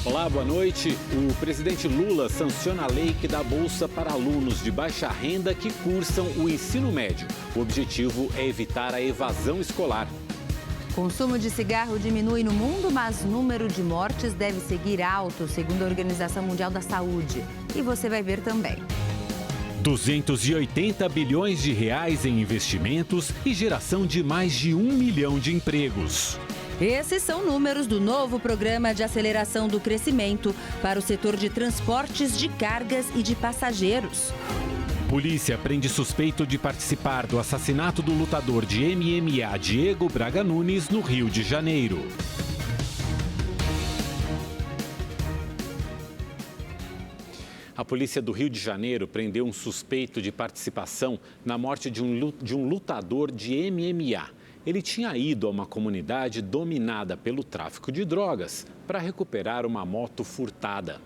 Olá, boa noite. O presidente Lula sanciona a lei que dá bolsa para alunos de baixa renda que cursam o ensino médio. O objetivo é evitar a evasão escolar. Consumo de cigarro diminui no mundo, mas o número de mortes deve seguir alto, segundo a Organização Mundial da Saúde. E você vai ver também. 280 bilhões de reais em investimentos e geração de mais de 1 milhão de empregos. Esses são números do novo programa de aceleração do crescimento para o setor de transportes de cargas e de passageiros. Polícia prende suspeito de participar do assassinato do lutador de MMA Diego Braga Nunes no Rio de Janeiro. A polícia do Rio de Janeiro prendeu um suspeito de participação na morte de um lutador de MMA. Ele tinha ido a uma comunidade dominada pelo tráfico de drogas para recuperar uma moto furtada.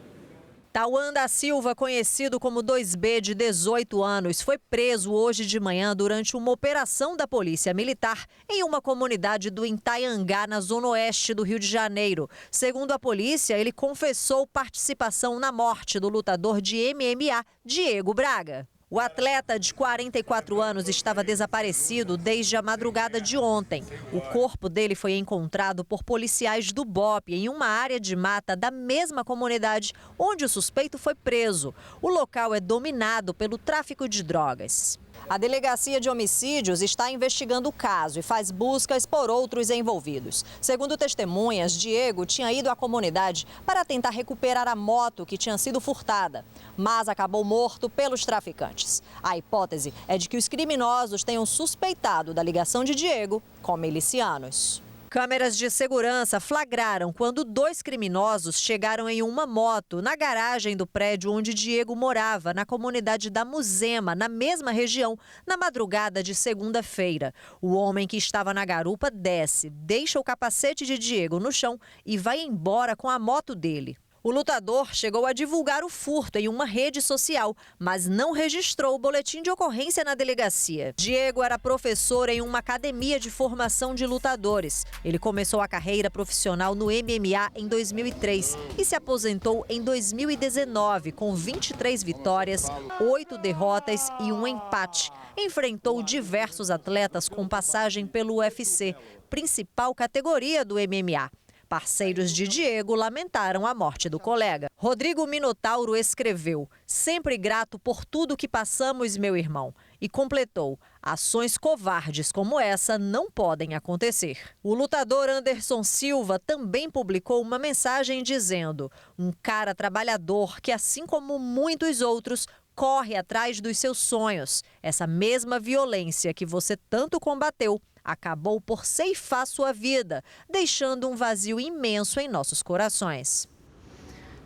Tauan da Silva, conhecido como 2B, de 18 anos, foi preso hoje de manhã durante uma operação da Polícia Militar em uma comunidade do Itaiangá, na zona oeste do Rio de Janeiro. Segundo a polícia, ele confessou participação na morte do lutador de MMA, Diego Braga. O atleta de 44 anos estava desaparecido desde a madrugada de ontem. O corpo dele foi encontrado por policiais do BOPE em uma área de mata da mesma comunidade onde o suspeito foi preso. O local é dominado pelo tráfico de drogas. A Delegacia de Homicídios está investigando o caso e faz buscas por outros envolvidos. Segundo testemunhas, Diego tinha ido à comunidade para tentar recuperar a moto que tinha sido furtada, mas acabou morto pelos traficantes. A hipótese é de que os criminosos tenham suspeitado da ligação de Diego com milicianos. Câmeras de segurança flagraram quando 2 criminosos chegaram em uma moto na garagem do prédio onde Diego morava, na comunidade da Muzema, na mesma região, na madrugada de segunda-feira. O homem que estava na garupa desce, deixa o capacete de Diego no chão e vai embora com a moto dele. O lutador chegou a divulgar o furto em uma rede social, mas não registrou o boletim de ocorrência na delegacia. Diego era professor em uma academia de formação de lutadores. Ele começou a carreira profissional no MMA em 2003 e se aposentou em 2019 com 23 vitórias, 8 derrotas e 1 empate. Enfrentou diversos atletas com passagem pelo UFC, principal categoria do MMA. Parceiros de Diego lamentaram a morte do colega. Rodrigo Minotauro escreveu: "Sempre grato por tudo que passamos, meu irmão." E completou: "Ações covardes como essa não podem acontecer." O lutador Anderson Silva também publicou uma mensagem dizendo: "Um cara trabalhador que, assim como muitos outros, corre atrás dos seus sonhos. Essa mesma violência que você tanto combateu acabou por ceifar sua vida, deixando um vazio imenso em nossos corações."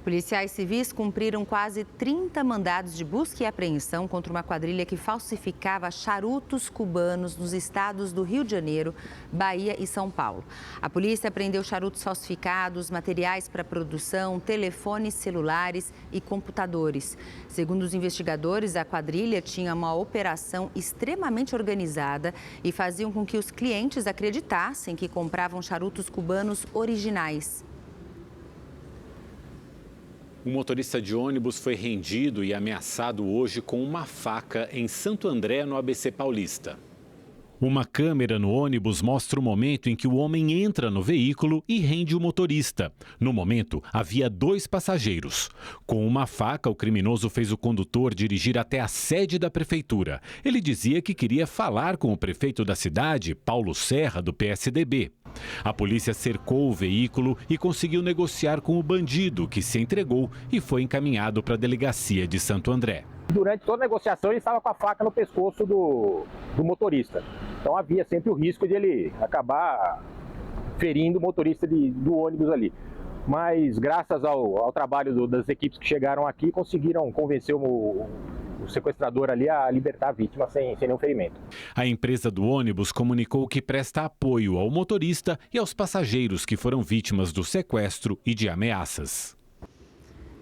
Policiais civis cumpriram quase 30 mandados de busca e apreensão contra uma quadrilha que falsificava charutos cubanos nos estados do Rio de Janeiro, Bahia e São Paulo. A polícia apreendeu charutos falsificados, materiais para produção, telefones celulares e computadores. Segundo os investigadores, a quadrilha tinha uma operação extremamente organizada e faziam com que os clientes acreditassem que compravam charutos cubanos originais. Um motorista de ônibus foi rendido e ameaçado hoje com uma faca em Santo André, no ABC Paulista. Uma câmera no ônibus mostra o momento em que o homem entra no veículo e rende o motorista. No momento, havia 2 passageiros. Com uma faca, o criminoso fez o condutor dirigir até a sede da prefeitura. Ele dizia que queria falar com o prefeito da cidade, Paulo Serra, do PSDB. A polícia cercou o veículo e conseguiu negociar com o bandido, que se entregou e foi encaminhado para a delegacia de Santo André. Durante toda a negociação ele estava com a faca no pescoço do motorista. Então havia sempre o risco de ele acabar ferindo o motorista do ônibus ali. Mas graças ao trabalho das equipes que chegaram aqui, conseguiram convencer o sequestrador ali a libertar a vítima sem nenhum ferimento. A empresa do ônibus comunicou que presta apoio ao motorista e aos passageiros que foram vítimas do sequestro e de ameaças.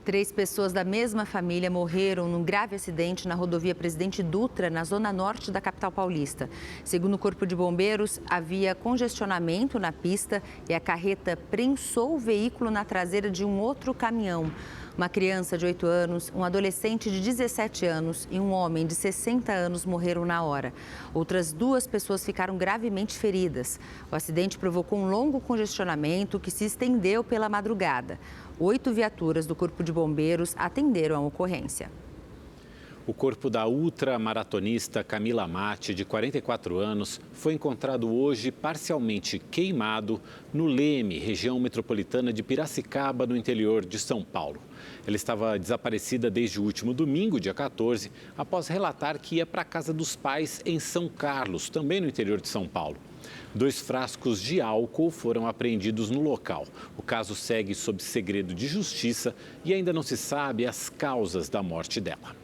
3 pessoas da mesma família morreram num grave acidente na rodovia Presidente Dutra, na zona norte da capital paulista. Segundo o Corpo de Bombeiros, havia congestionamento na pista e a carreta prensou o veículo na traseira de um outro caminhão. Uma criança de 8 anos, um adolescente de 17 anos e um homem de 60 anos morreram na hora. Outras 2 pessoas ficaram gravemente feridas. O acidente provocou um longo congestionamento que se estendeu pela madrugada. 8 viaturas do Corpo de Bombeiros atenderam a ocorrência. O corpo da ultramaratonista Camila Matti, de 44 anos, foi encontrado hoje parcialmente queimado no Leme, região metropolitana de Piracicaba, no interior de São Paulo. Ela estava desaparecida desde o último domingo, dia 14, após relatar que ia para a casa dos pais em São Carlos, também no interior de São Paulo. 2 frascos de álcool foram apreendidos no local. O caso segue sob segredo de justiça e ainda não se sabe as causas da morte dela.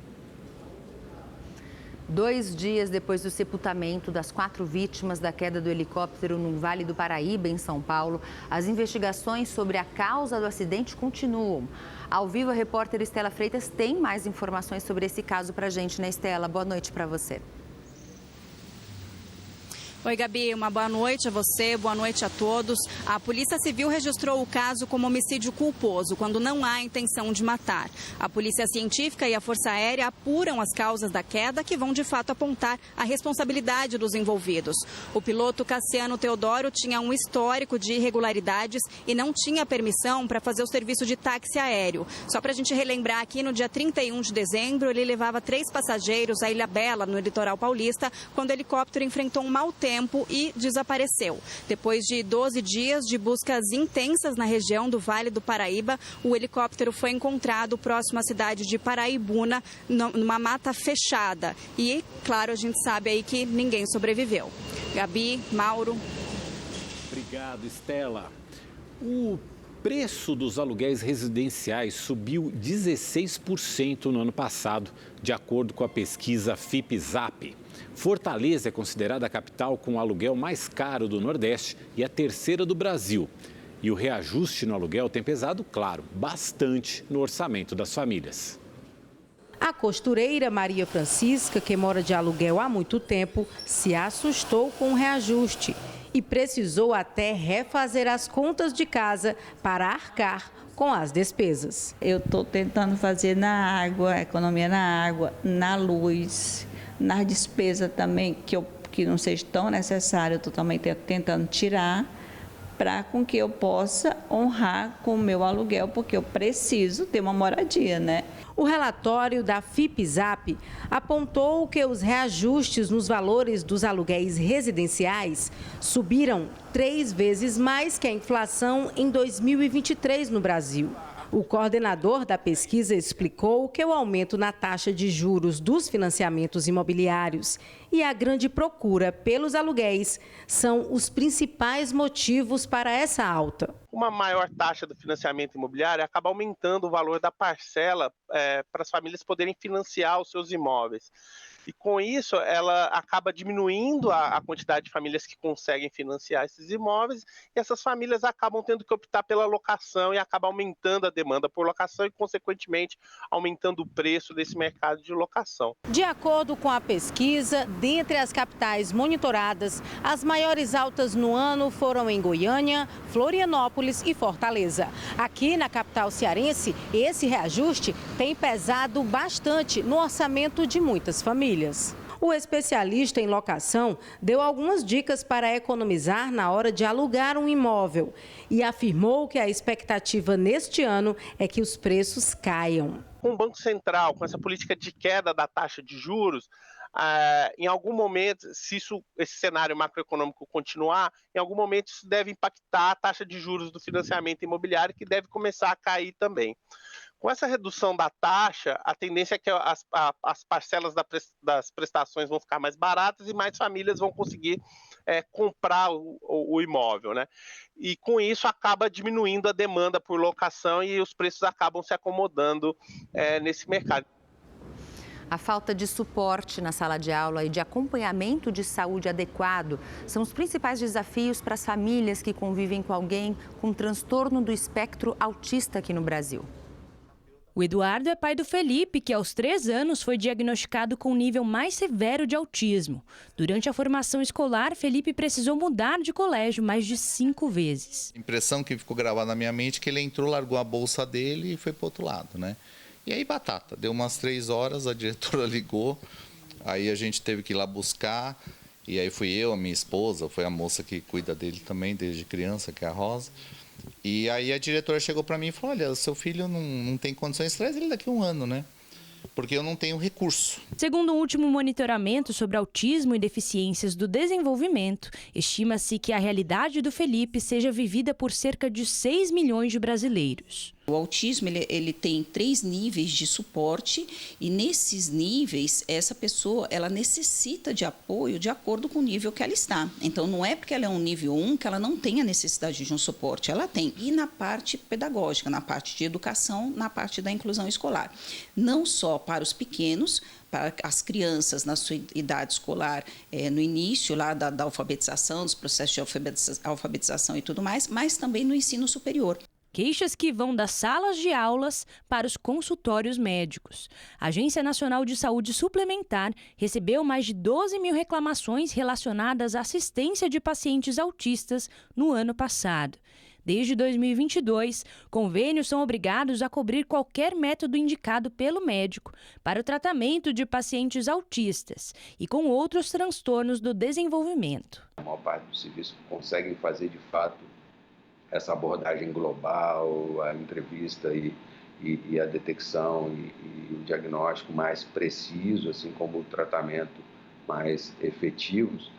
2 dias depois do sepultamento das 4 vítimas da queda do helicóptero no Vale do Paraíba, em São Paulo, as investigações sobre a causa do acidente continuam. Ao vivo, a repórter Estela Freitas tem mais informações sobre esse caso para a gente, né, Estela? Boa noite para você. Oi, Gabi, uma boa noite a você, boa noite a todos. A Polícia Civil registrou o caso como homicídio culposo, quando não há intenção de matar. A Polícia Científica e a Força Aérea apuram as causas da queda, que vão de fato apontar a responsabilidade dos envolvidos. O piloto Cassiano Teodoro tinha um histórico de irregularidades e não tinha permissão para fazer o serviço de táxi aéreo. Só para a gente relembrar aqui, no dia 31 de dezembro, ele levava 3 passageiros à Ilhabela, no litoral paulista, quando o helicóptero enfrentou um mau tempo e desapareceu. Depois de 12 dias de buscas intensas na região do Vale do Paraíba, o helicóptero foi encontrado próximo à cidade de Paraibuna, numa mata fechada. E, claro, a gente sabe aí que ninguém sobreviveu. Gabi, Mauro. Obrigado, Estela. O preço dos aluguéis residenciais subiu 16% no ano passado, de acordo com a pesquisa FIPE-ZAP. Fortaleza é considerada a capital com o aluguel mais caro do Nordeste e a 3ª do Brasil. E o reajuste no aluguel tem pesado, claro, bastante no orçamento das famílias. A costureira Maria Francisca, que mora de aluguel há muito tempo, se assustou com o reajuste e precisou até refazer as contas de casa para arcar com as despesas. Eu estou tentando fazer na água, economia na água, na luz, nas despesas também, que não seja tão necessário, eu estou também tentando tirar, para com que eu possa honrar com o meu aluguel, porque eu preciso ter uma moradia, né? O relatório da FIPE-ZAP apontou que os reajustes nos valores dos aluguéis residenciais subiram 3 vezes mais que a inflação em 2023 no Brasil. O coordenador da pesquisa explicou que o aumento na taxa de juros dos financiamentos imobiliários e a grande procura pelos aluguéis são os principais motivos para essa alta. Uma maior taxa do financiamento imobiliário acaba aumentando o valor da parcela para as famílias poderem financiar os seus imóveis. E com isso, ela acaba diminuindo a quantidade de famílias que conseguem financiar esses imóveis e essas famílias acabam tendo que optar pela locação e acaba aumentando a demanda por locação e, consequentemente, aumentando o preço desse mercado de locação. De acordo com a pesquisa, dentre as capitais monitoradas, as maiores altas no ano foram em Goiânia, Florianópolis e Fortaleza. Aqui na capital cearense, esse reajuste tem pesado bastante no orçamento de muitas famílias. O especialista em locação deu algumas dicas para economizar na hora de alugar um imóvel e afirmou que a expectativa neste ano é que os preços caiam. Com o Banco Central, com essa política de queda da taxa de juros, em algum momento, se esse cenário macroeconômico continuar, em algum momento isso deve impactar a taxa de juros do financiamento imobiliário, que deve começar a cair também. Com essa redução da taxa, a tendência é que as parcelas das prestações vão ficar mais baratas e mais famílias vão conseguir comprar o imóvel, né? E com isso acaba diminuindo a demanda por locação e os preços acabam se acomodando nesse mercado. A falta de suporte na sala de aula e de acompanhamento de saúde adequado são os principais desafios para as famílias que convivem com alguém com transtorno do espectro autista aqui no Brasil. O Eduardo é pai do Felipe, que aos 3 anos foi diagnosticado com um nível mais severo de autismo. Durante a formação escolar, Felipe precisou mudar de colégio mais de 5 vezes. A impressão que ficou gravada na minha mente é que ele entrou, largou a bolsa dele e foi para o outro lado, né? E aí batata, deu umas 3 horas, a diretora ligou, aí a gente teve que ir lá buscar, e aí fui eu, a minha esposa, foi a moça que cuida dele também desde criança, que é a Rosa. E aí a diretora chegou para mim e falou, olha, seu filho não tem condições, traz ele daqui a 1 ano, né? Porque eu não tenho recurso. Segundo o último monitoramento sobre autismo e deficiências do desenvolvimento, estima-se que a realidade do Felipe seja vivida por cerca de 6 milhões de brasileiros. O autismo ele tem 3 níveis de suporte e nesses níveis essa pessoa ela necessita de apoio de acordo com o nível que ela está. Então não é porque ela é um nível 1 que ela não tem a necessidade de um suporte, ela tem. E na parte pedagógica, na parte de educação, na parte da inclusão escolar. Não só para os pequenos, para as crianças na sua idade escolar, no início lá da alfabetização, dos processos de alfabetização e tudo mais, mas também no ensino superior. Queixas que vão das salas de aulas para os consultórios médicos. A Agência Nacional de Saúde Suplementar recebeu mais de 12 mil reclamações relacionadas à assistência de pacientes autistas no ano passado. Desde 2022, convênios são obrigados a cobrir qualquer método indicado pelo médico para o tratamento de pacientes autistas e com outros transtornos do desenvolvimento. A maior parte dos serviços conseguem fazer, de fato, essa abordagem global, a entrevista e a detecção e o diagnóstico mais preciso, assim como o tratamento mais efetivos,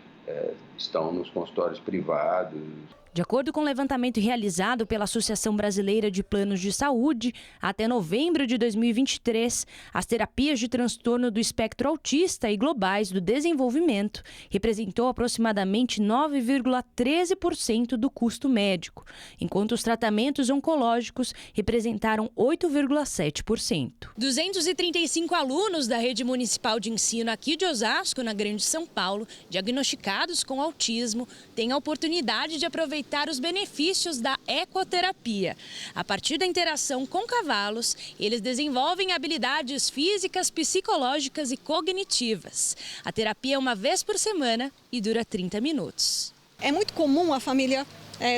estão nos consultórios privados. De acordo com o levantamento realizado pela Associação Brasileira de Planos de Saúde, até novembro de 2023, as terapias de transtorno do espectro autista e globais do desenvolvimento representou aproximadamente 9,13% do custo médico, enquanto os tratamentos oncológicos representaram 8,7%. 235 alunos da Rede Municipal de Ensino aqui de Osasco, na Grande São Paulo, diagnosticados com autismo, têm a oportunidade de aproveitar os benefícios da ecoterapia. A partir da interação com cavalos, eles desenvolvem habilidades físicas, psicológicas e cognitivas. A terapia é uma vez por semana e dura 30 minutos. É muito comum a família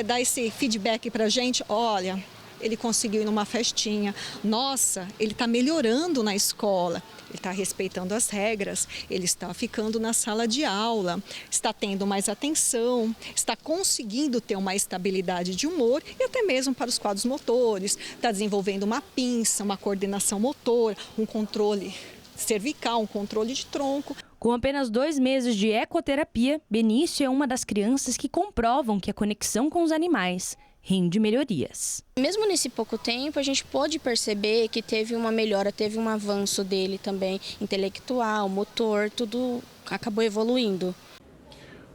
dar esse feedback para a gente, olha, ele conseguiu ir numa festinha, nossa, ele está melhorando na escola, ele está respeitando as regras, ele está ficando na sala de aula, está tendo mais atenção, está conseguindo ter uma estabilidade de humor e até mesmo para os quadros motores, está desenvolvendo uma pinça, uma coordenação motora, um controle cervical, um controle de tronco. Com apenas 2 meses de ecoterapia, Benício é uma das crianças que comprovam que a conexão com os animais rende melhorias. Mesmo nesse pouco tempo, a gente pôde perceber que teve uma melhora, teve um avanço dele também, intelectual, motor, tudo acabou evoluindo.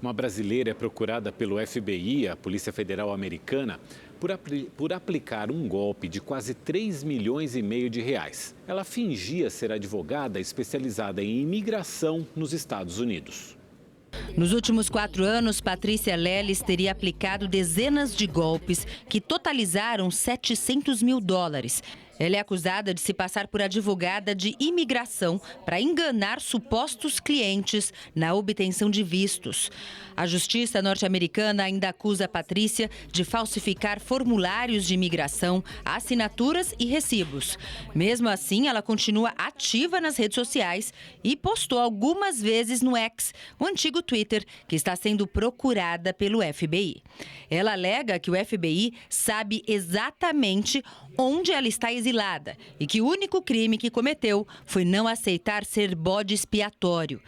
Uma brasileira é procurada pelo FBI, a Polícia Federal Americana, por aplicar um golpe de quase 3,5 milhões de reais. Ela fingia ser advogada especializada em imigração nos Estados Unidos. Nos últimos 4 anos, Patrícia Leles teria aplicado dezenas de golpes que totalizaram $700 mil. Ela é acusada de se passar por advogada de imigração para enganar supostos clientes na obtenção de vistos. A Justiça norte-americana ainda acusa a Patrícia de falsificar formulários de imigração, assinaturas e recibos. Mesmo assim, ela continua ativa nas redes sociais e postou algumas vezes no X, o antigo Twitter, que está sendo procurada pelo FBI. Ela alega que o FBI sabe exatamente onde ela está exilada e que o único crime que cometeu foi não aceitar ser bode expiatório.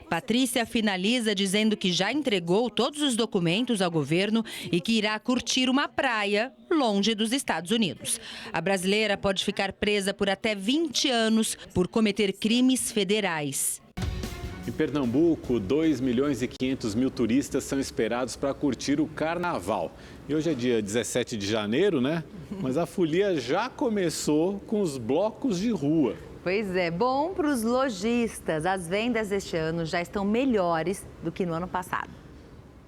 Patrícia finaliza dizendo que já entregou todos os documentos ao governo e que irá curtir uma praia longe dos Estados Unidos. A brasileira pode ficar presa por até 20 anos por cometer crimes federais. Em Pernambuco, 2.500.000 turistas são esperados para curtir o carnaval. E hoje é dia 17 de janeiro, né? Mas a folia já começou com os blocos de rua. Pois é, bom para os lojistas. As vendas este ano já estão melhores do que no ano passado.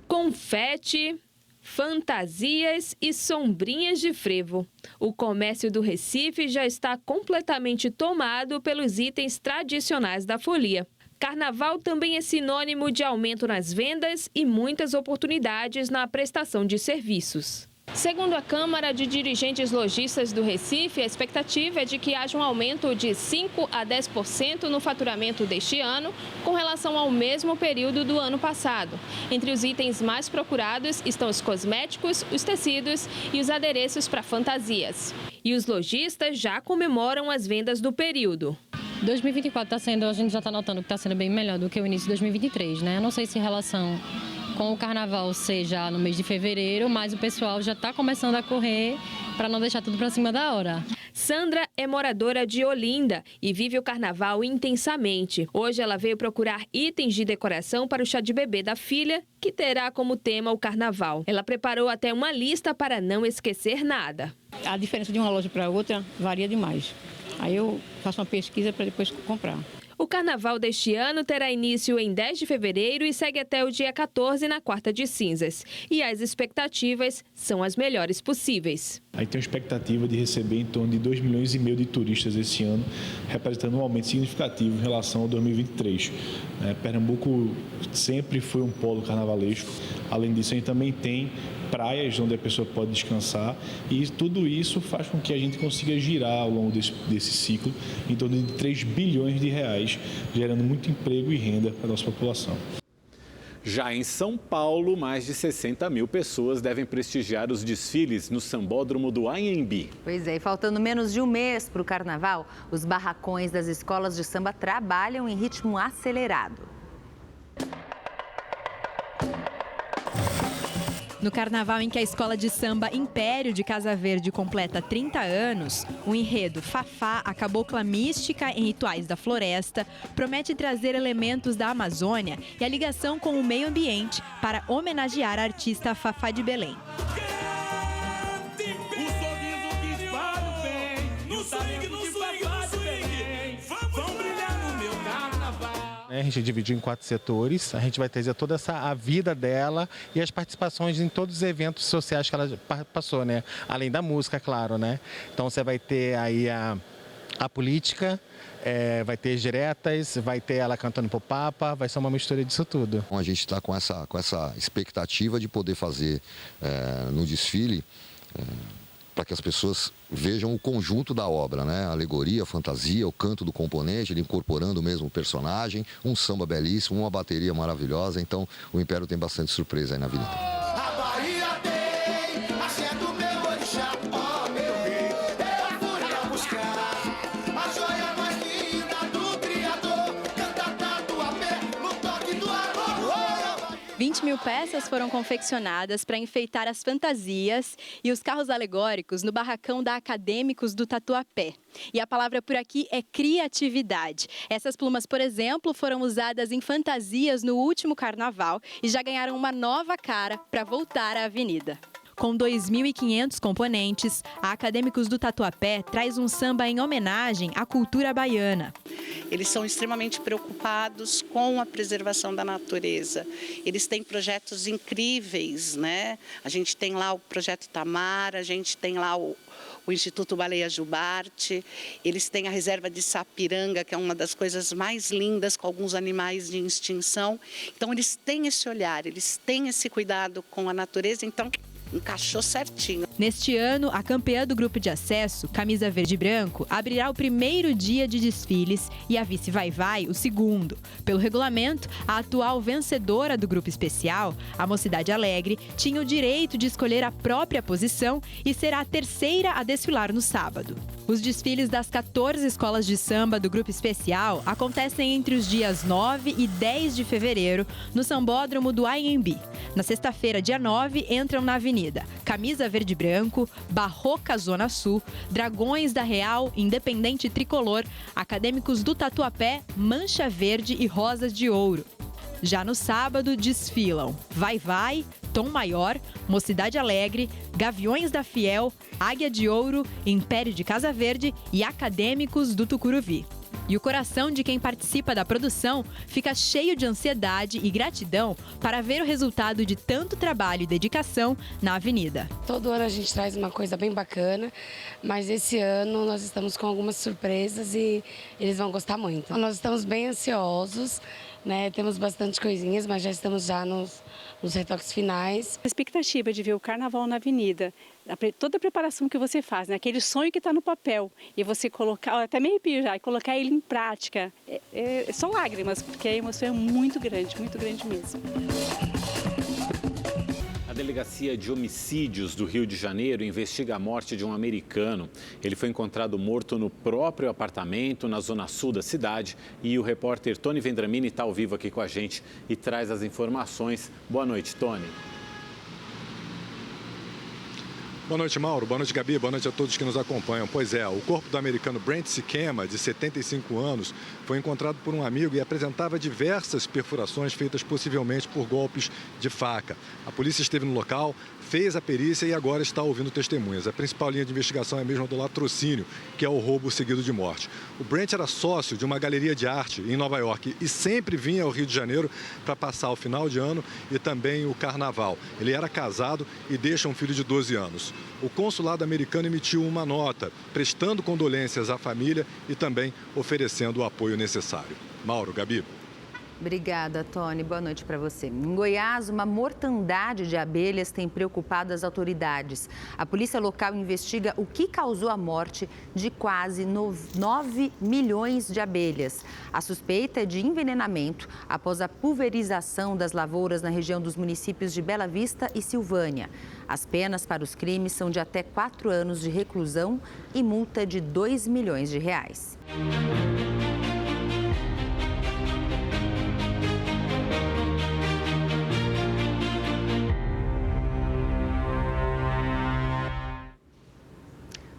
Confete, fantasias e sombrinhas de frevo. O comércio do Recife já está completamente tomado pelos itens tradicionais da folia. Carnaval também é sinônimo de aumento nas vendas e muitas oportunidades na prestação de serviços. Segundo a Câmara de Dirigentes Lojistas do Recife, a expectativa é de que haja um aumento de 5% a 10% no faturamento deste ano, com relação ao mesmo período do ano passado. Entre os itens mais procurados estão os cosméticos, os tecidos e os adereços para fantasias. E os lojistas já comemoram as vendas do período. 2024 a gente já está notando que está sendo bem melhor do que o início de 2023, né? Eu não sei se em relação com o carnaval seja no mês de fevereiro, mas o pessoal já está começando a correr para não deixar tudo para cima da hora. Sandra é moradora de Olinda e vive o carnaval intensamente. Hoje ela veio procurar itens de decoração para o chá de bebê da filha, que terá como tema o carnaval. Ela preparou até uma lista para não esquecer nada. A diferença de uma loja para outra varia demais. Aí eu faço uma pesquisa para depois comprar. O carnaval deste ano terá início em 10 de fevereiro e segue até o dia 14, na quarta de cinzas. E as expectativas são as melhores possíveis. Aí tem uma expectativa de receber em torno de 2,5 milhões de turistas esse ano, representando um aumento significativo em relação ao 2023. Pernambuco sempre foi um polo carnavalesco. Além disso, a gente também tem praias onde a pessoa pode descansar e tudo isso faz com que a gente consiga girar ao longo desse ciclo em torno de 3 bilhões de reais, gerando muito emprego e renda para a nossa população. Já em São Paulo, mais de 60 mil pessoas devem prestigiar os desfiles no Sambódromo do Anhembi. Pois é, e faltando menos de um mês para o carnaval, os barracões das escolas de samba trabalham em ritmo acelerado. No carnaval em que a escola de samba Império de Casa Verde completa 30 anos, o enredo Fafá, a cabocla mística em rituais da floresta, promete trazer elementos da Amazônia e a ligação com o meio ambiente para homenagear a artista Fafá de Belém. A gente dividiu em 4 setores, a gente vai trazer toda a vida dela e as participações em todos os eventos sociais que ela passou, né? Além da música, claro, né? Então você vai ter aí a política, vai ter diretas, vai ter ela cantando pro Papa, vai ser uma mistura disso tudo. A gente está com essa expectativa de poder fazer no desfile, para que as pessoas vejam o conjunto da obra, né? A alegoria, a fantasia, o canto do componente, ele incorporando mesmo o personagem, um samba belíssimo, uma bateria maravilhosa. Então, o Império tem bastante surpresa aí na avenida. A Bahia tem, axé do meu orixá, ó meu rei, eu fui a buscar a joia mais linda do Criador, canta Tatuapé no toque do amor. 20 mil peças foram confeccionadas para enfeitar as fantasias e os carros alegóricos no barracão da Acadêmicos do Tatuapé. E a palavra por aqui é criatividade. Essas plumas, por exemplo, foram usadas em fantasias no último carnaval e já ganharam uma nova cara para voltar à avenida. Com 2.500 componentes, a Acadêmicos do Tatuapé traz um samba em homenagem à cultura baiana. Eles são extremamente preocupados com a preservação da natureza. Eles têm projetos incríveis, né? A gente tem lá o Projeto Itamar, a gente tem lá o Instituto Baleia Jubarte, eles têm a reserva de Sapiranga, que é uma das coisas mais lindas, com alguns animais de extinção. Então, eles têm esse olhar, eles têm esse cuidado com a natureza, então encaixou certinho. Neste ano, a campeã do grupo de acesso, Camisa Verde e Branco, abrirá o primeiro dia de desfiles e a vice Vai-Vai o segundo. Pelo regulamento, a atual vencedora do grupo especial, a Mocidade Alegre, tinha o direito de escolher a própria posição e será a terceira a desfilar no sábado. Os desfiles das 14 escolas de samba do grupo especial acontecem entre os dias 9 e 10 de fevereiro no Sambódromo do Anhembi. Na sexta-feira, dia 9, entram na avenida Camisa Verde e Branco, Barroca Zona Sul, Dragões da Real, Independente Tricolor, Acadêmicos do Tatuapé, Mancha Verde e Rosas de Ouro. Já no sábado, desfilam Vai-Vai, Tom Maior, Mocidade Alegre, Gaviões da Fiel, Águia de Ouro, Império de Casa Verde e Acadêmicos do Tucuruvi. E o coração de quem participa da produção fica cheio de ansiedade e gratidão para ver o resultado de tanto trabalho e dedicação na avenida. Todo ano a gente traz uma coisa bem bacana, mas esse ano nós estamos com algumas surpresas e eles vão gostar muito. Nós estamos bem ansiosos, né? Temos bastante coisinhas, mas já estamos nos retoques finais. A expectativa de ver o carnaval na avenida, toda a preparação que você faz, né? Aquele sonho que está no papel, e você colocar, até me arrepio já, e colocar ele em prática, são lágrimas, porque a emoção é muito grande mesmo. A Delegacia de Homicídios do Rio de Janeiro investiga a morte de um americano. Ele foi encontrado morto no próprio apartamento, na zona sul da cidade. E o repórter Tony Vendramini está ao vivo aqui com a gente e traz as informações. Boa noite, Tony. Boa noite, Mauro. Boa noite, Gabi. Boa noite a todos que nos acompanham. Pois é, o corpo do americano Brent Sikema, de 75 anos, foi encontrado por um amigo e apresentava diversas perfurações feitas possivelmente por golpes de faca. A polícia esteve no local, fez a perícia e agora está ouvindo testemunhas. A principal linha de investigação é mesmo a do latrocínio, que é o roubo seguido de morte. O Brent era sócio de uma galeria de arte em Nova York e sempre vinha ao Rio de Janeiro para passar o final de ano e também o carnaval. Ele era casado e deixa um filho de 12 anos. O consulado americano emitiu uma nota, prestando condolências à família e também oferecendo o apoio necessário. Mauro, Gabi. Obrigada, Tony. Boa noite para você. Em Goiás, uma mortandade de abelhas tem preocupado as autoridades. A polícia local investiga o que causou a morte de quase 9 milhões de abelhas. A suspeita é de envenenamento após a pulverização das lavouras na região dos municípios de Bela Vista e Silvânia. As penas para os crimes são de até 4 anos de reclusão e multa de R$2 milhões.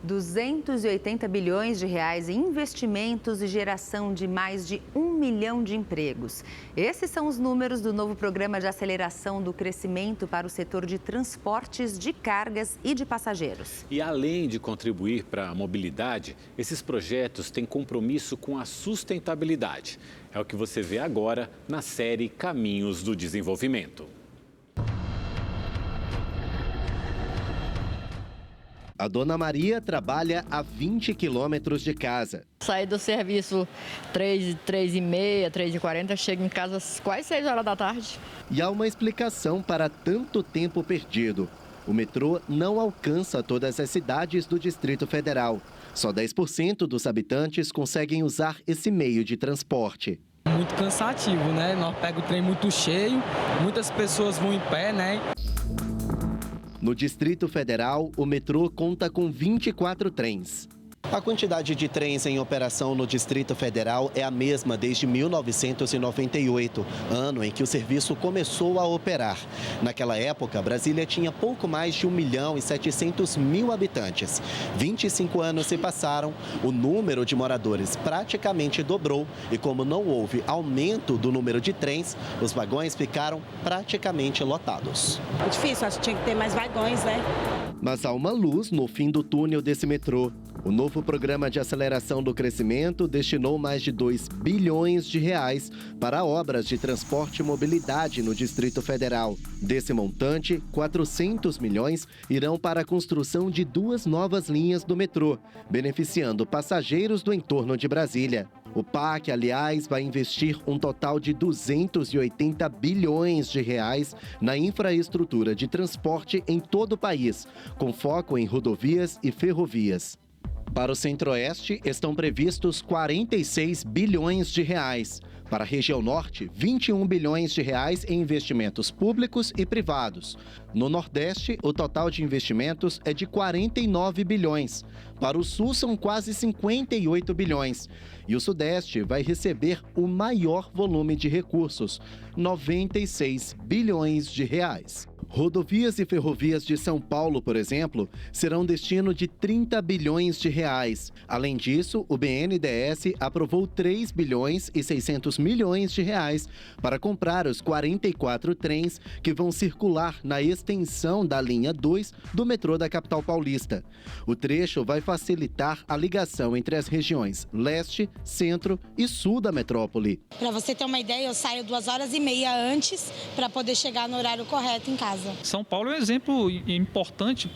280 bilhões de reais em investimentos e geração de mais de 1 milhão de empregos. Esses são os números do novo programa de aceleração do crescimento para o setor de transportes de cargas e de passageiros. E além de contribuir para a mobilidade, esses projetos têm compromisso com a sustentabilidade. É o que você vê agora na série Caminhos do Desenvolvimento. A Dona Maria trabalha a 20 quilômetros de casa. Saí do serviço 3h30, 3h40, chego em casa quase 6 horas da tarde. E há uma explicação para tanto tempo perdido. O metrô não alcança todas as cidades do Distrito Federal. Só 10% dos habitantes conseguem usar esse meio de transporte. Muito cansativo, né? Nós pegamos o trem muito cheio, muitas pessoas vão em pé, né? No Distrito Federal, o metrô conta com 24 trens. A quantidade de trens em operação no Distrito Federal é a mesma desde 1998, ano em que o serviço começou a operar. Naquela época, Brasília tinha pouco mais de 1.700.000 habitantes. 25 anos se passaram, o número de moradores praticamente dobrou e como não houve aumento do número de trens, os vagões ficaram praticamente lotados. É difícil, acho que tinha que ter mais vagões, né? Mas há uma luz no fim do túnel desse metrô. O novo programa de aceleração do crescimento destinou mais de 2 bilhões de reais para obras de transporte e mobilidade no Distrito Federal. Desse montante, 400 milhões irão para a construção de 2 novas linhas do metrô, beneficiando passageiros do entorno de Brasília. O PAC, aliás, vai investir um total de 280 bilhões de reais na infraestrutura de transporte em todo o país, com foco em rodovias e ferrovias. Para o Centro-Oeste, estão previstos 46 bilhões de reais. Para a região Norte, 21 bilhões de reais em investimentos públicos e privados. No Nordeste, o total de investimentos é de 49 bilhões. Para o Sul, são quase 58 bilhões. E o Sudeste vai receber o maior volume de recursos, 96 bilhões de reais. Rodovias e ferrovias de São Paulo, por exemplo, serão destino de 30 bilhões de reais. Além disso, o BNDES aprovou 3 bilhões e 600 milhões de reais para comprar os 44 trens que vão circular na extensão da linha 2 do metrô da capital paulista. O trecho vai facilitar a ligação entre as regiões leste, centro e sul da metrópole. Para você ter uma ideia, eu saio 2h30 antes para poder chegar no horário correto em casa. São Paulo é um exemplo importante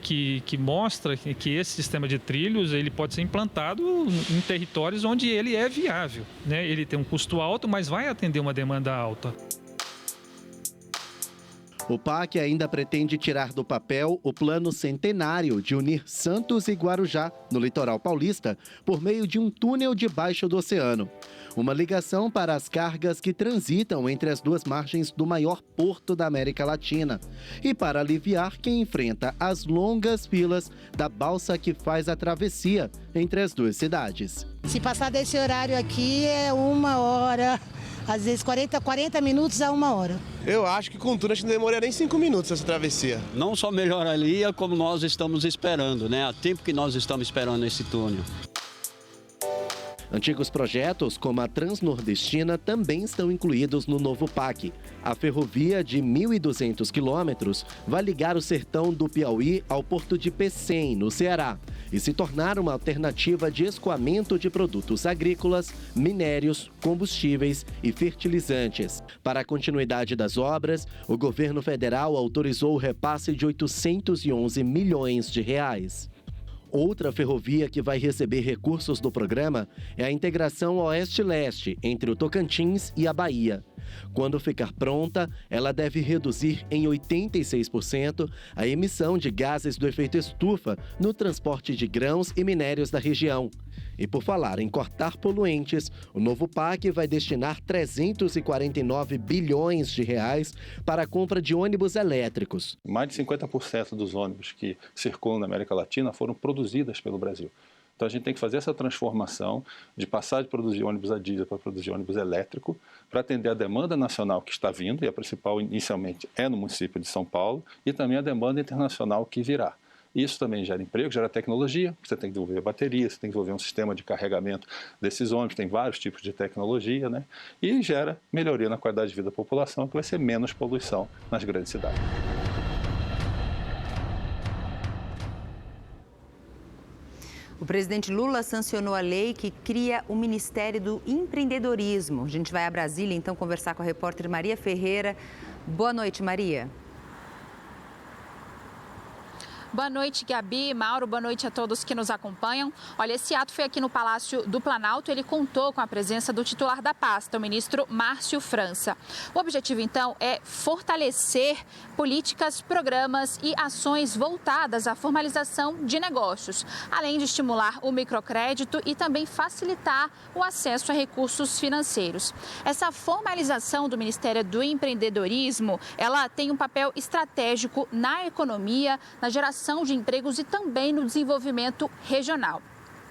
que mostra que esse sistema de trilhos ele pode ser implantado em territórios onde ele é viável, né? Ele tem um custo alto, mas vai atender uma demanda alta. O PAC ainda pretende tirar do papel o plano centenário de unir Santos e Guarujá, no litoral paulista, por meio de um túnel debaixo do oceano. Uma ligação para as cargas que transitam entre as duas margens do maior porto da América Latina. E para aliviar quem enfrenta as longas filas da balsa que faz a travessia entre as duas cidades. Se passar desse horário aqui é 1 hora, às vezes 40 minutos a 1 hora. Eu acho que com tudo a gente não demoraria nem 5 minutos essa travessia. Não só melhoraria, como nós estamos esperando, né? Há tempo que nós estamos esperando esse túnel. Antigos projetos, como a Transnordestina, também estão incluídos no novo PAC. A ferrovia de 1.200 quilômetros vai ligar o sertão do Piauí ao porto de Pecém, no Ceará, e se tornar uma alternativa de escoamento de produtos agrícolas, minérios, combustíveis e fertilizantes. Para a continuidade das obras, o governo federal autorizou o repasse de 811 milhões de reais. Outra ferrovia que vai receber recursos do programa é a integração Oeste-Leste entre o Tocantins e a Bahia. Quando ficar pronta, ela deve reduzir em 86% a emissão de gases do efeito estufa no transporte de grãos e minérios da região. E por falar em cortar poluentes, o novo PAC vai destinar 349 bilhões de reais para a compra de ônibus elétricos. Mais de 50% dos ônibus que circulam na América Latina foram produzidas pelo Brasil. Então a gente tem que fazer essa transformação de passar de produzir ônibus a diesel para produzir ônibus elétrico, para atender a demanda nacional que está vindo, e a principal inicialmente é no município de São Paulo, e também a demanda internacional que virá. Isso também gera emprego, gera tecnologia, você tem que desenvolver bateria, você tem que desenvolver um sistema de carregamento desses ônibus, tem vários tipos de tecnologia, né? E gera melhoria na qualidade de vida da população, que vai ser menos poluição nas grandes cidades. O presidente Lula sancionou a lei que cria o Ministério do Empreendedorismo. A gente vai a Brasília, então, conversar com a repórter Maria Ferreira. Boa noite, Maria. Boa noite, Gabi, Mauro, boa noite a todos que nos acompanham. Olha, esse ato foi aqui no Palácio do Planalto, ele contou com a presença do titular da pasta, o ministro Márcio França. O objetivo, então, é fortalecer políticas, programas e ações voltadas à formalização de negócios, além de estimular o microcrédito e também facilitar o acesso a recursos financeiros. Essa formalização do Ministério do Empreendedorismo, ela tem um papel estratégico na economia, na geração de empregos e também no desenvolvimento regional.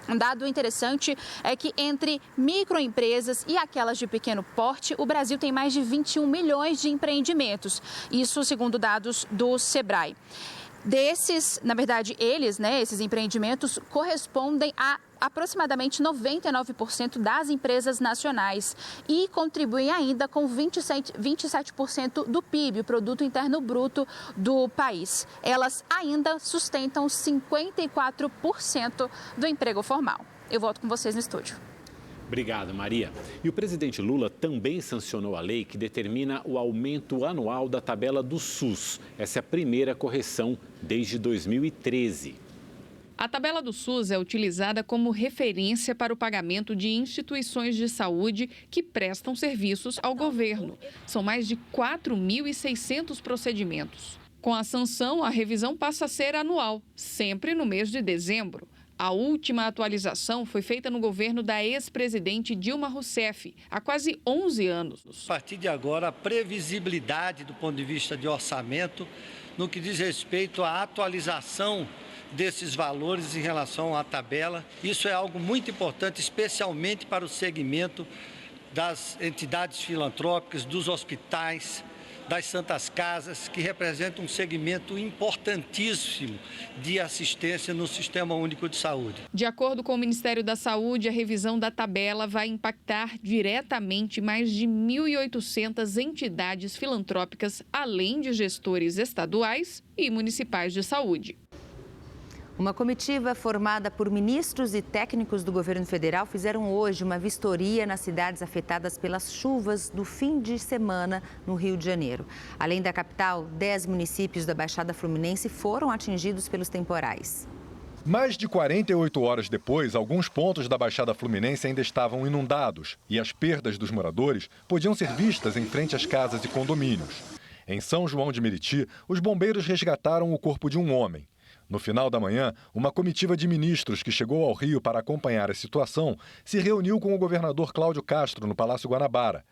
Um dado interessante é que entre microempresas e aquelas de pequeno porte, o Brasil tem mais de 21 milhões de empreendimentos, isso segundo dados do Sebrae. Desses, na verdade, esses empreendimentos correspondem a aproximadamente 99% das empresas nacionais e contribuem ainda com 27% do PIB, o Produto Interno Bruto do país. Elas ainda sustentam 54% do emprego formal. Eu volto com vocês no estúdio. Obrigado, Maria. E o presidente Lula também sancionou a lei que determina o aumento anual da tabela do SUS. Essa é a primeira correção desde 2013. A tabela do SUS é utilizada como referência para o pagamento de instituições de saúde que prestam serviços ao governo. São mais de 4.600 procedimentos. Com a sanção, a revisão passa a ser anual, sempre no mês de dezembro. A última atualização foi feita no governo da ex-presidente Dilma Rousseff, há quase 11 anos. A partir de agora, a previsibilidade do ponto de vista de orçamento, no que diz respeito à atualização desses valores em relação à tabela. Isso é algo muito importante, especialmente para o segmento das entidades filantrópicas, dos hospitais, das Santas Casas, que representam um segmento importantíssimo de assistência no Sistema Único de Saúde. De acordo com o Ministério da Saúde, a revisão da tabela vai impactar diretamente mais de 1.800 entidades filantrópicas, além de gestores estaduais e municipais de saúde. Uma comitiva formada por ministros e técnicos do governo federal fizeram hoje uma vistoria nas cidades afetadas pelas chuvas do fim de semana no Rio de Janeiro. Além da capital, 10 municípios da Baixada Fluminense foram atingidos pelos temporais. Mais de 48 horas depois, alguns pontos da Baixada Fluminense ainda estavam inundados e as perdas dos moradores podiam ser vistas em frente às casas e condomínios. Em São João de Meriti, os bombeiros resgataram o corpo de um homem. No final da manhã, uma comitiva de ministros que chegou ao Rio para acompanhar a situação se reuniu com o governador Cláudio Castro no Palácio Guanabara.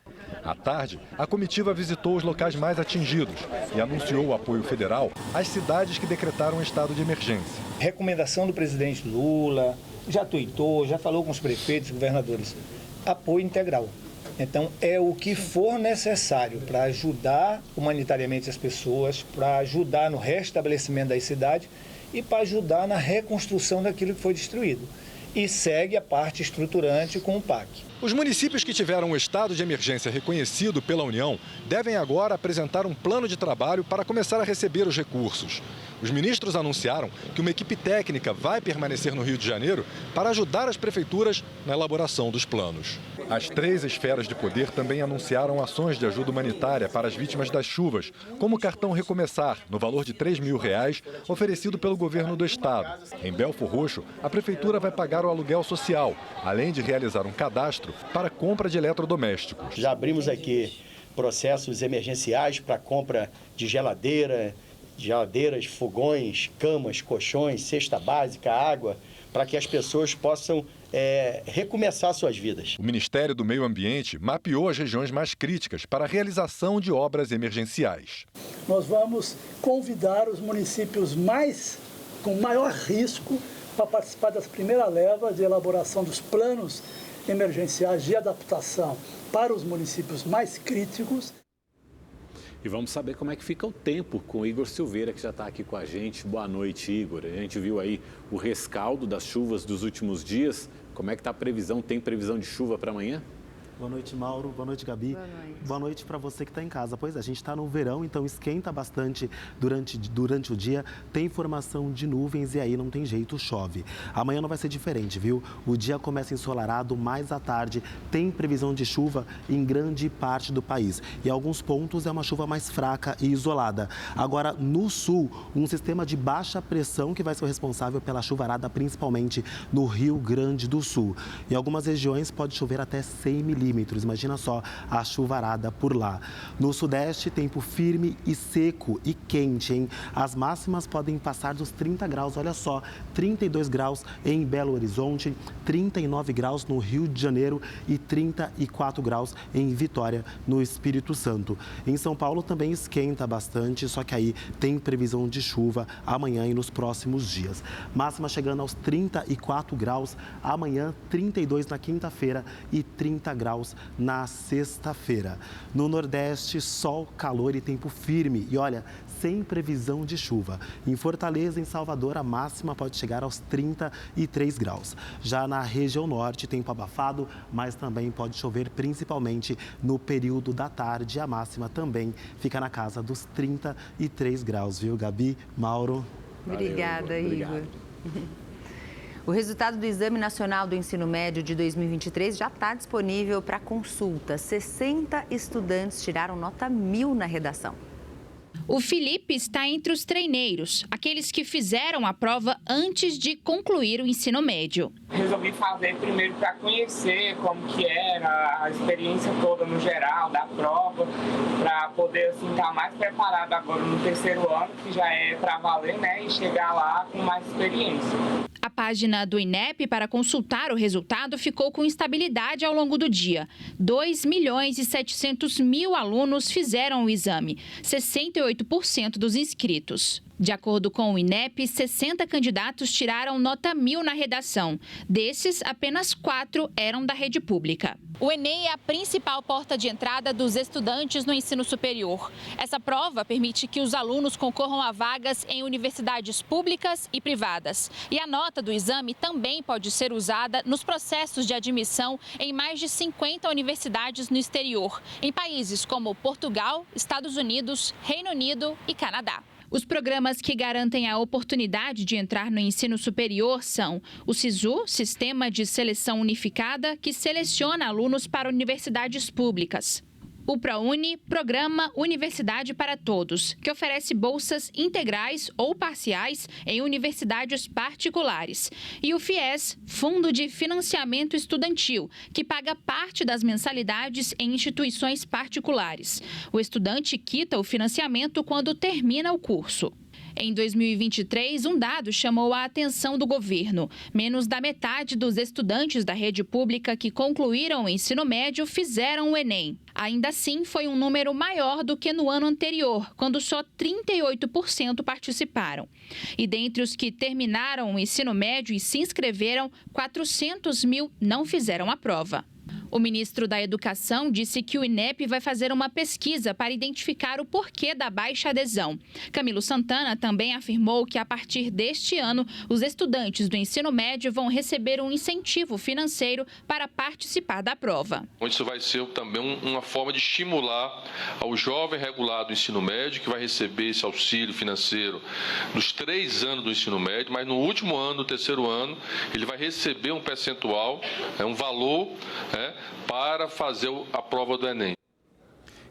À tarde, a comitiva visitou os locais mais atingidos e anunciou o apoio federal às cidades que decretaram estado de emergência. Recomendação do presidente Lula, já tuitou, já falou com os prefeitos, governadores. Apoio integral. Então, é o que for necessário para ajudar humanitariamente as pessoas, para ajudar no restabelecimento das cidades e para ajudar na reconstrução daquilo que foi destruído. E segue a parte estruturante com o PAC. Os municípios que tiveram o estado de emergência reconhecido pela União devem agora apresentar um plano de trabalho para começar a receber os recursos. Os ministros anunciaram que uma equipe técnica vai permanecer no Rio de Janeiro para ajudar as prefeituras na elaboração dos planos. As 3 esferas de poder também anunciaram ações de ajuda humanitária para as vítimas das chuvas, como o cartão Recomeçar, no valor de R$ 3.000, oferecido pelo governo do estado. Em Belfor Roxo, a prefeitura vai pagar o aluguel social, além de realizar um cadastro para compra de eletrodomésticos. Já abrimos aqui processos emergenciais para compra de geladeiras, fogões, camas, colchões, cesta básica, água, para que as pessoas possam recomeçar suas vidas. O Ministério do Meio Ambiente mapeou as regiões mais críticas para a realização de obras emergenciais. Nós vamos convidar os municípios com maior risco para participar das primeiras levas de elaboração dos planos emergenciais de adaptação para os municípios mais críticos. E vamos saber como é que fica o tempo com o Igor Silveira, que já está aqui com a gente. Boa noite, Igor. A gente viu aí o rescaldo das chuvas dos últimos dias. Como é que está a previsão? Tem previsão de chuva para amanhã? Boa noite, Mauro. Boa noite, Gabi. Boa noite para você que está em casa. Pois é, a gente está no verão, então esquenta bastante durante o dia. Tem formação de nuvens e aí não tem jeito, chove. Amanhã não vai ser diferente, viu? O dia começa ensolarado, mais à tarde tem previsão de chuva em grande parte do país. E em alguns pontos é uma chuva mais fraca e isolada. Agora, no sul, um sistema de baixa pressão que vai ser o responsável pela chuvarada, principalmente no Rio Grande do Sul. Em algumas regiões pode chover até 100 milímetros. Imagina só a chuvarada por lá. No sudeste, tempo firme e seco e quente, hein? As máximas podem passar dos 30 graus, olha só, 32 graus em Belo Horizonte, 39 graus no Rio de Janeiro e 34 graus em Vitória, no Espírito Santo. Em São Paulo também esquenta bastante, só que aí tem previsão de chuva amanhã e nos próximos dias. Máxima chegando aos 34 graus amanhã, 32 na quinta-feira e 30 graus na sexta-feira. No Nordeste, sol, calor e tempo firme. E olha, sem previsão de chuva. Em Fortaleza, em Salvador, a máxima pode chegar aos 33 graus. Já na região norte, tempo abafado, mas também pode chover principalmente no período da tarde. A máxima também fica na casa dos 33 graus, viu, Gabi, Mauro? Obrigada, Igor. O resultado do Exame Nacional do Ensino Médio de 2023 já está disponível para consulta. 60 estudantes tiraram nota 1000 na redação. O Felipe está entre os treineiros, aqueles que fizeram a prova antes de concluir o ensino médio. Resolvi fazer primeiro para conhecer como que era a experiência toda no geral da prova, para poder assim, estar mais preparado agora no terceiro ano, que já é para valer, né, e chegar lá com mais experiência. A página do INEP para consultar o resultado ficou com instabilidade ao longo do dia. 2.700.000 alunos fizeram o exame, 68% dos inscritos. De acordo com o INEP, 60 candidatos tiraram nota 1000 na redação. Desses, apenas 4 eram da rede pública. O Enem é a principal porta de entrada dos estudantes no ensino superior. Essa prova permite que os alunos concorram a vagas em universidades públicas e privadas. E a nota do exame também pode ser usada nos processos de admissão em mais de 50 universidades no exterior, em países como Portugal, Estados Unidos, Reino Unido e Canadá. Os programas que garantem a oportunidade de entrar no ensino superior são o SISU, Sistema de Seleção Unificada, que seleciona alunos para universidades públicas. O ProUni, Programa Universidade para Todos, que oferece bolsas integrais ou parciais em universidades particulares. E o FIES, Fundo de Financiamento Estudantil, que paga parte das mensalidades em instituições particulares. O estudante quita o financiamento quando termina o curso. Em 2023, um dado chamou a atenção do governo. Menos da metade dos estudantes da rede pública que concluíram o ensino médio fizeram o Enem. Ainda assim, foi um número maior do que no ano anterior, quando só 38% participaram. E dentre os que terminaram o ensino médio e se inscreveram, 400 mil não fizeram a prova. O ministro da Educação disse que o INEP vai fazer uma pesquisa para identificar o porquê da baixa adesão. Camilo Santana também afirmou que, a partir deste ano, os estudantes do ensino médio vão receber um incentivo financeiro para participar da prova. Isso vai ser também uma forma de estimular ao jovem regular do ensino médio, que vai receber esse auxílio financeiro nos 3 anos do ensino médio, mas no último ano, no terceiro ano, ele vai receber um percentual, um valor, para fazer a prova do Enem.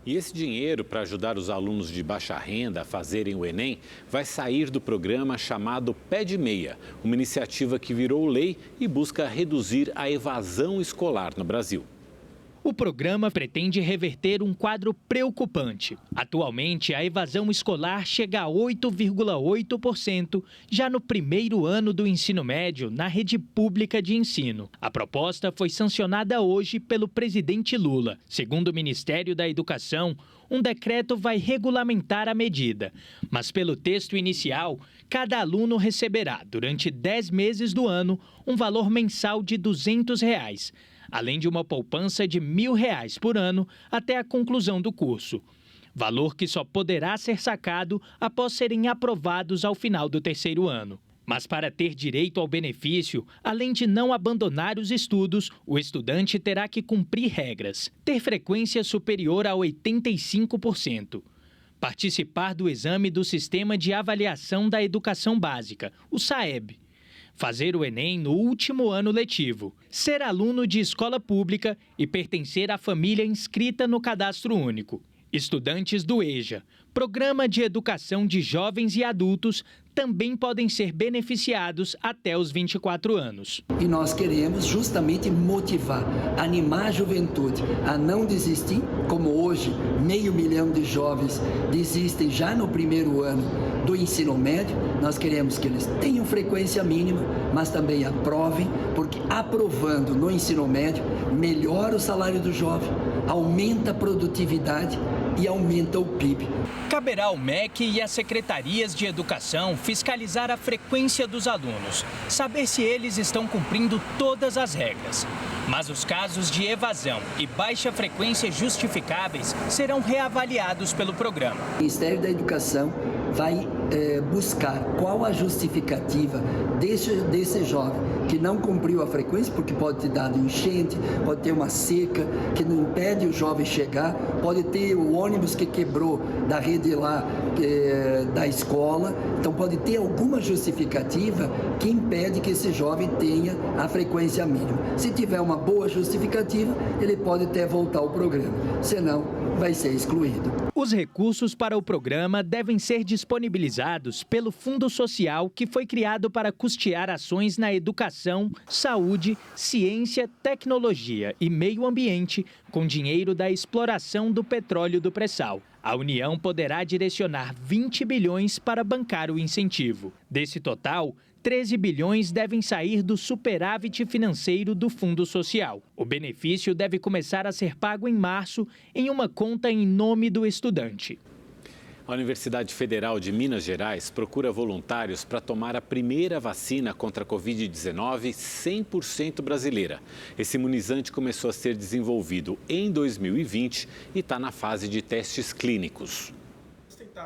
E esse dinheiro para ajudar os alunos de baixa renda a fazerem o Enem vai sair do programa chamado Pé de Meia, uma iniciativa que virou lei e busca reduzir a evasão escolar no Brasil. O programa pretende reverter um quadro preocupante. Atualmente, a evasão escolar chega a 8,8% já no primeiro ano do ensino médio na rede pública de ensino. A proposta foi sancionada hoje pelo presidente Lula. Segundo o Ministério da Educação, um decreto vai regulamentar a medida. Mas pelo texto inicial, cada aluno receberá, durante 10 meses do ano, um valor mensal de R$ 200. Além de uma poupança de R$ 1.000 por ano até a conclusão do curso. Valor que só poderá ser sacado após serem aprovados ao final do terceiro ano. Mas para ter direito ao benefício, além de não abandonar os estudos, o estudante terá que cumprir regras. Ter frequência superior a 85%. Participar do exame do Sistema de Avaliação da Educação Básica, o SAEB. Fazer o Enem no último ano letivo, ser aluno de escola pública e pertencer à família inscrita no Cadastro Único. Estudantes do EJA, Programa de Educação de Jovens e Adultos, também podem ser beneficiados até os 24 anos. E nós queremos justamente motivar, animar a juventude a não desistir, como hoje 500 mil de jovens desistem já no primeiro ano do ensino médio. Nós queremos que eles tenham frequência mínima, mas também aprovem, porque aprovando no ensino médio melhora o salário do jovem, aumenta a produtividade e aumenta o PIB. Caberá ao MEC e às secretarias de educação fiscalizar a frequência dos alunos, saber se eles estão cumprindo todas as regras. Mas os casos de evasão e baixa frequência justificáveis serão reavaliados pelo programa. O Ministério da Educação vai buscar qual a justificativa desse jovem que não cumpriu a frequência, porque pode ter dado enchente, pode ter uma seca que não impede o jovem chegar, pode ter o ônibus que quebrou da rede lá da escola, então pode ter alguma justificativa que impede que esse jovem tenha a frequência mínima. Se tiver uma boa justificativa, ele pode até voltar ao programa, senão vai ser excluído. Os recursos para o programa devem ser disponibilizados pelo Fundo Social, que foi criado para custear ações na educação, saúde, ciência, tecnologia e meio ambiente com dinheiro da exploração do petróleo do pré-sal. A União poderá direcionar 20 bilhões para bancar o incentivo. Desse total, 13 bilhões devem sair do superávit financeiro do Fundo Social. O benefício deve começar a ser pago em março em uma conta em nome do estudante. A Universidade Federal de Minas Gerais procura voluntários para tomar a primeira vacina contra a Covid-19 100% brasileira. Esse imunizante começou a ser desenvolvido em 2020 e está na fase de testes clínicos.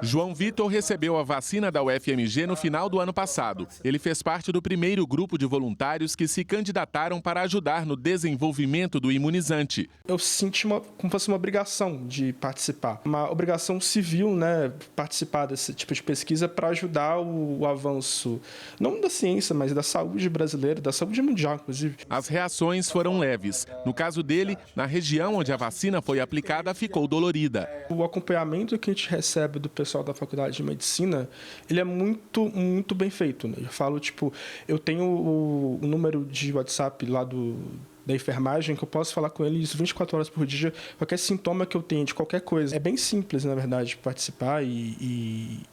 João Vitor recebeu a vacina da UFMG no final do ano passado. Ele fez parte do primeiro grupo de voluntários que se candidataram para ajudar no desenvolvimento do imunizante. Eu senti como fosse uma obrigação de participar, uma obrigação civil, né, participar desse tipo de pesquisa para ajudar o avanço, não da ciência, mas da saúde brasileira, da saúde mundial, inclusive. As reações foram leves. No caso dele, na região onde a vacina foi aplicada, ficou dolorida. O acompanhamento que a gente recebe do pessoal da Faculdade de Medicina, ele é muito bem feito, né? Eu falo, eu tenho o número de WhatsApp lá da enfermagem, que eu posso falar com eles 24 horas por dia, qualquer sintoma que eu tenha de qualquer coisa. É bem simples, na verdade, participar e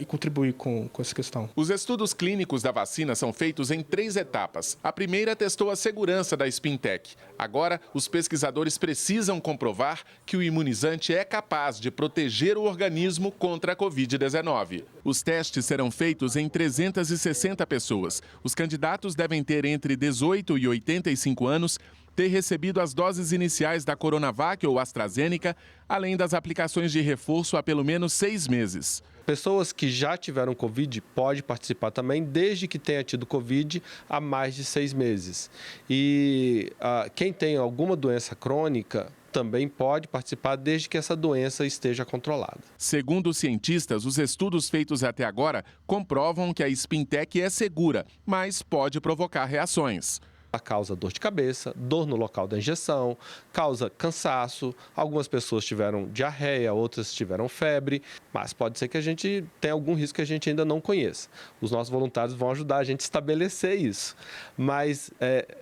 contribuir com essa questão. Os estudos clínicos da vacina são feitos em 3 etapas. A primeira testou a segurança da Spintec. Agora, os pesquisadores precisam comprovar que o imunizante é capaz de proteger o organismo contra a Covid-19. Os testes serão feitos em 360 pessoas. Os candidatos devem ter entre 18 e 85 anos, ter recebido as doses iniciais da Coronavac ou AstraZeneca, além das aplicações de reforço há pelo menos 6 meses. Pessoas que já tiveram Covid podem participar também, desde que tenha tido Covid há mais de 6 meses. E quem tem alguma doença crônica também pode participar, desde que essa doença esteja controlada. Segundo os cientistas, os estudos feitos até agora comprovam que a Spintec é segura, mas pode provocar reações. Causa dor de cabeça, dor no local da injeção, causa cansaço, algumas pessoas tiveram diarreia, outras tiveram febre, mas pode ser que a gente tenha algum risco que a gente ainda não conheça. Os nossos voluntários vão ajudar a gente a estabelecer isso, mas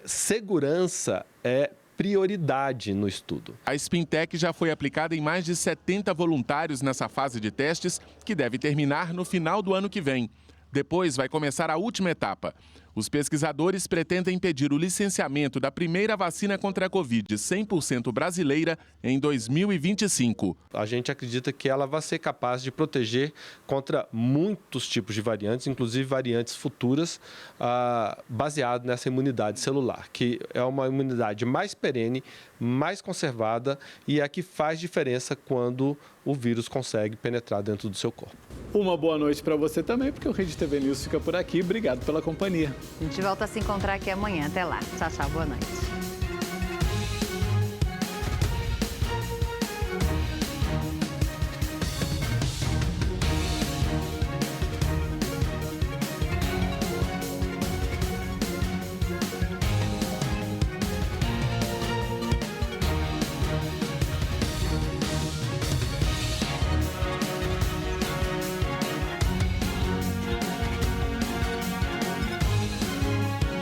segurança é prioridade no estudo. A Spintec já foi aplicada em mais de 70 voluntários nessa fase de testes, que deve terminar no final do ano que vem. Depois vai começar a última etapa. Os pesquisadores pretendem pedir o licenciamento da primeira vacina contra a Covid 100% brasileira em 2025. A gente acredita que ela vai ser capaz de proteger contra muitos tipos de variantes, inclusive variantes futuras, baseado nessa imunidade celular, que é uma imunidade mais perene, mais conservada e é a que faz diferença quando o vírus consegue penetrar dentro do seu corpo. Uma boa noite para você também, porque o Rede TV News fica por aqui. Obrigado pela companhia. A gente volta a se encontrar aqui amanhã. Até lá. Tchau, tchau. Boa noite.